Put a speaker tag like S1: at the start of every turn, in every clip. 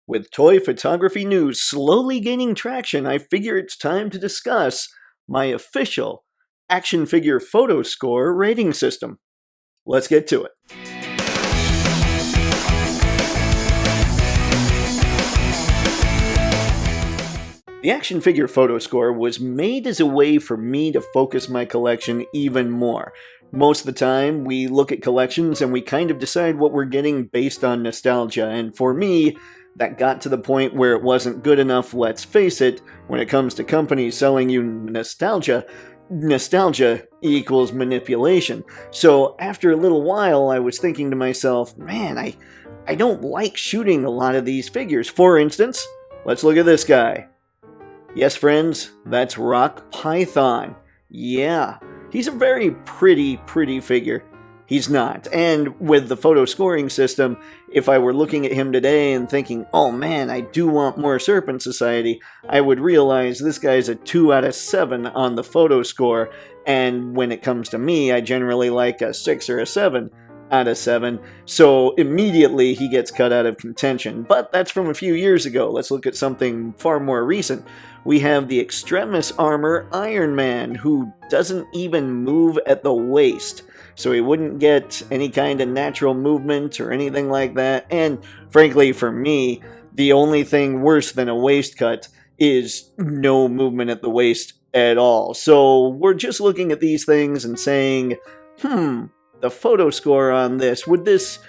S1: With toy photography news slowly gaining traction, I figure it's time to discuss my official action figure photo score rating system. Let's get to it. The action figure photo score was made as a way for me to focus my collection even more. Most of the time, we look at collections and we kind of decide what we're getting based on nostalgia, and for me, that got to the point where it wasn't good enough, let's face it, when it comes to companies selling you nostalgia. Nostalgia equals manipulation. So after a little while, I was thinking to myself, man, I don't like shooting a lot of these figures. For instance, let's look at this guy. Yes, friends, that's Rock Python. Yeah, he's a very pretty figure. He's not. And with the photo scoring system, if I were looking at him today and thinking, oh man, I do want more Serpent Society, I would realize this guy's a 2 out of 7 on the photo score, and when it comes to me, I generally like a 6 or a 7 out of 7, so immediately he gets cut out of contention. But that's from a few years ago. Let's look at something far more recent. We have the Extremis Armor Iron Man, who doesn't even move at the waist, so he wouldn't get any kind of natural movement or anything like that. And frankly, for me, the only thing worse than a waist cut is no movement at the waist at all. So we're just looking at these things and saying, the photo score on this, would this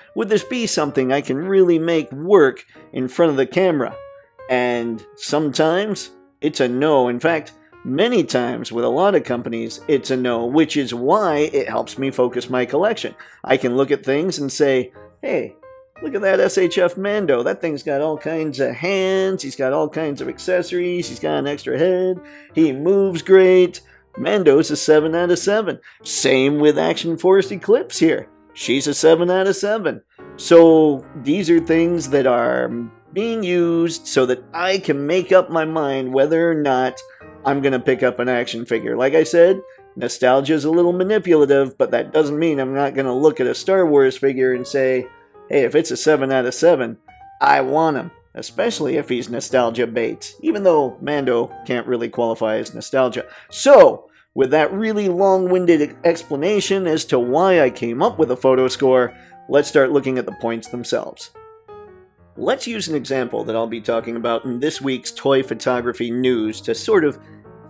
S1: be something I can really make work in front of the camera? And sometimes it's a no. In fact, many times with a lot of companies, it's a no, which is why it helps me focus my collection. I can look at things and say, hey, look at that SHF Mando. That thing's got all kinds of hands, he's got all kinds of accessories, he's got an extra head, he moves great. Mando's a 7 out of 7. Same with Action Force Eclipse here. She's a 7 out of 7. So these are things that are being used so that I can make up my mind whether or not I'm going to pick up an action figure. Like I said, nostalgia is a little manipulative, but that doesn't mean I'm not going to look at a Star Wars figure and say, hey, if it's a 7 out of 7, I want him. Especially if he's nostalgia bait, even though Mando can't really qualify as nostalgia. So, with that really long-winded explanation as to why I came up with a photo score, let's start looking at the points themselves. Let's use an example that I'll be talking about in this week's toy photography news to sort of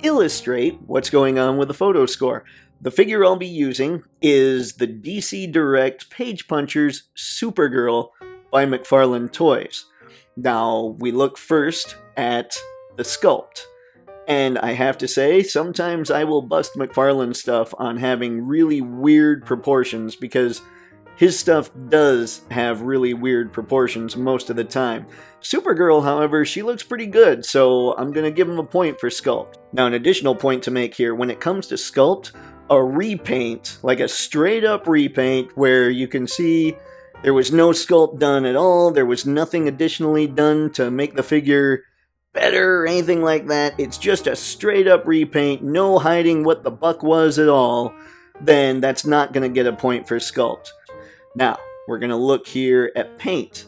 S1: illustrate what's going on with the photo score. The figure I'll be using is the DC Direct Page Punchers Supergirl by McFarlane Toys. Now, we look first at the sculpt. And I have to say, sometimes I will bust McFarlane stuff on having really weird proportions, because his stuff does have really weird proportions most of the time. Supergirl, however, she looks pretty good, so I'm going to give him a point for sculpt. Now, an additional point to make here, when it comes to sculpt, a repaint, like a straight up repaint where you can see there was no sculpt done at all, there was nothing additionally done to make the figure better or anything like that, it's just a straight up repaint, no hiding what the buck was at all, then that's not going to get a point for sculpt. Now, we're going to look here at paint,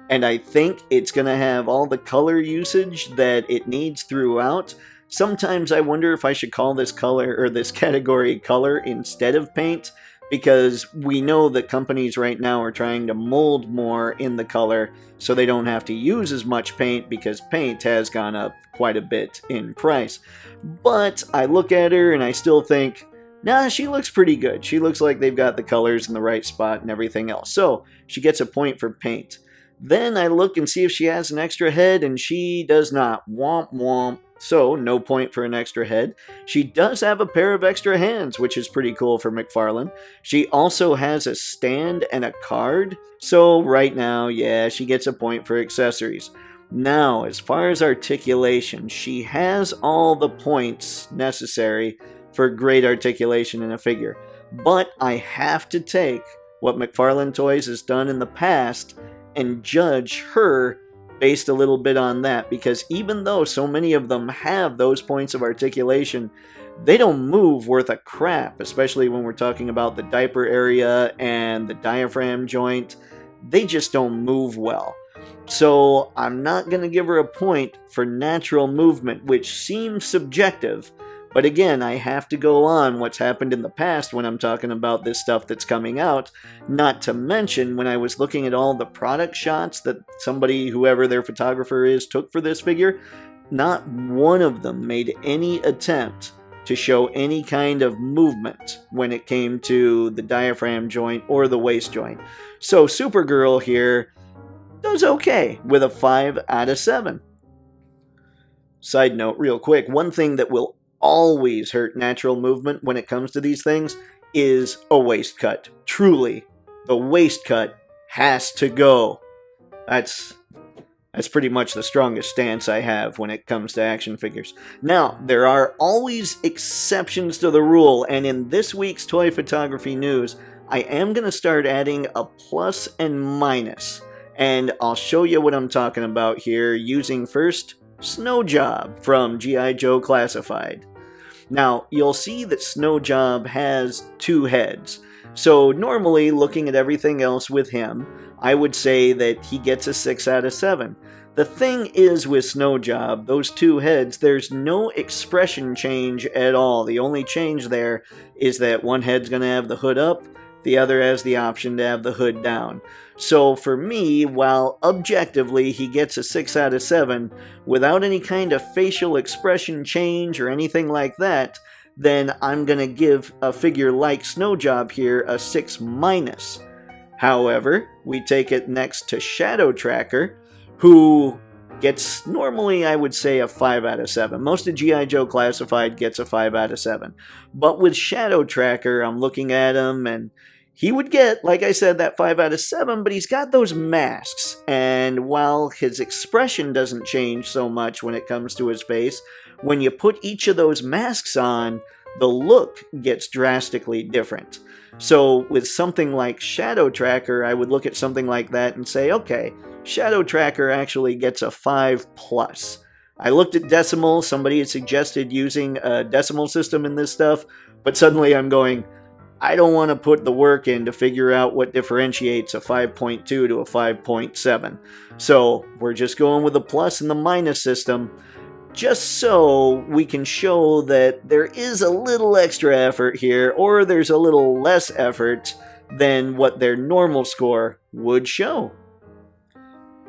S1: and I think it's going to have all the color usage that it needs throughout. Sometimes I wonder if I should call this color, or this category, color instead of paint, because we know that companies right now are trying to mold more in the color so they don't have to use as much paint, because paint has gone up quite a bit in price. But I look at her and I still think, nah, she looks pretty good. She looks like they've got the colors in the right spot and everything else. So she gets a point for paint. Then I look and see if she has an extra head, and she does not. Womp womp. So, no point for an extra head. She does have a pair of extra hands, which is pretty cool for McFarlane. She also has a stand and a card. So, right now, yeah, she gets a point for accessories. Now, as far as articulation, she has all the points necessary for great articulation in a figure. But I have to take what McFarlane Toys has done in the past and judge her based a little bit on that, because even though so many of them have those points of articulation, they don't move worth a crap, especially when we're talking about the diaper area and the diaphragm joint. They just don't move well. So I'm not going to give her a point for natural movement, which seems subjective. But again, I have to go on what's happened in the past when I'm talking about this stuff that's coming out. Not to mention, when I was looking at all the product shots that somebody, whoever their photographer is, took for this figure, not one of them made any attempt to show any kind of movement when it came to the diaphragm joint or the waist joint. So Supergirl here does okay with a 5 out of 7. Side note, real quick, one thing that will always hurt natural movement when it comes to these things is a waist cut. Truly, the waist cut has to go. That's pretty much the strongest stance I have when it comes to action figures. Now, there are always exceptions to the rule, and in this week's Toy Photography News, I am going to start adding a plus and minus. And I'll show you what I'm talking about here using first Snow Job from G.I. Joe Classified. Now, you'll see that Snow Job has 2 heads. So normally, looking at everything else with him, I would say that he gets a 6 out of 7. The thing is with Snow Job, those 2 heads, there's no expression change at all. The only change there is that one head's going to have the hood up, the other has the option to have the hood down. So for me, while objectively he gets a 6 out of 7, without any kind of facial expression change or anything like that, then I'm going to give a figure like Snow Job here a 6 minus. However, we take it next to Shadow Tracker, who gets normally, I would say, a 5 out of 7. Most of G.I. Joe Classified gets a 5 out of 7. But with Shadow Tracker, I'm looking at him, and he would get, like I said, that 5 out of 7, but he's got those masks. And while his expression doesn't change so much when it comes to his face, when you put each of those masks on, the look gets drastically different. So with something like Shadow Tracker, I would look at something like that and say, okay, Shadow Tracker actually gets a 5 plus. I looked at decimals. Somebody had suggested using a decimal system in this stuff, but suddenly I'm going, I don't want to put the work in to figure out what differentiates a 5.2 to a 5.7. So we're just going with the plus and the minus system, just so we can show that there is a little extra effort here, or there's a little less effort than what their normal score would show.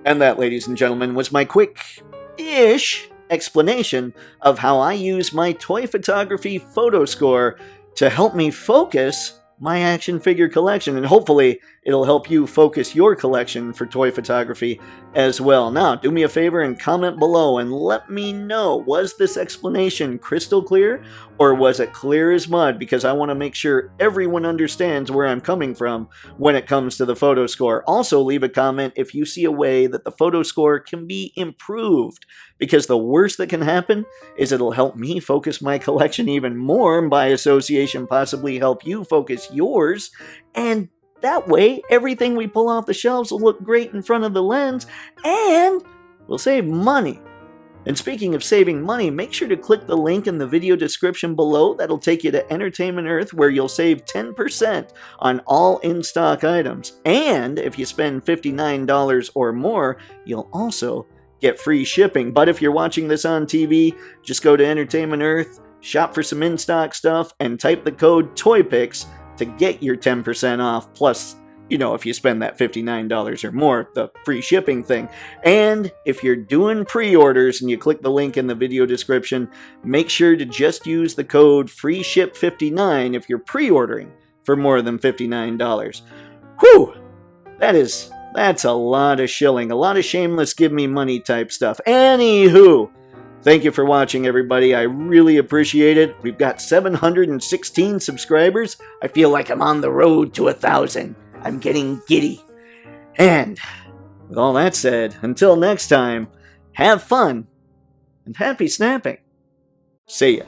S1: And that, ladies and gentlemen, was my quick-ish explanation of how I use my toy photography photo score to help me focus my action figure collection, and hopefully it'll help you focus your collection for toy photography as well. Now, do me a favor and comment below and let me know, was this explanation crystal clear or was it clear as mud? Because I want to make sure everyone understands where I'm coming from when it comes to the photo score. Also, leave a comment if you see a way that the photo score can be improved, because the worst that can happen is it'll help me focus my collection even more, and by association possibly help you focus yours, and that way everything we pull off the shelves will look great in front of the lens, and we'll save money. And speaking of saving money, make sure to click the link in the video description below. That'll take you to Entertainment Earth, where you'll save 10% on all in-stock items. And if you spend $59 or more, you'll also get free shipping. But if you're watching this on TV, just go to Entertainment Earth, shop for some in-stock stuff, and type the code Toypixx to get your 10% off, plus, you know, if you spend that $59 or more, the free shipping thing. And if you're doing pre-orders and you click the link in the video description, make sure to just use the code FREESHIP59 if you're pre-ordering for more than $59. Whew! That's a lot of shilling, a lot of shameless give me money type stuff. Anywho, thank you for watching, everybody. I really appreciate it. We've got 716 subscribers. I feel like I'm on the road to 1,000. I'm getting giddy. And with all that said, until next time, have fun and happy snapping. See ya.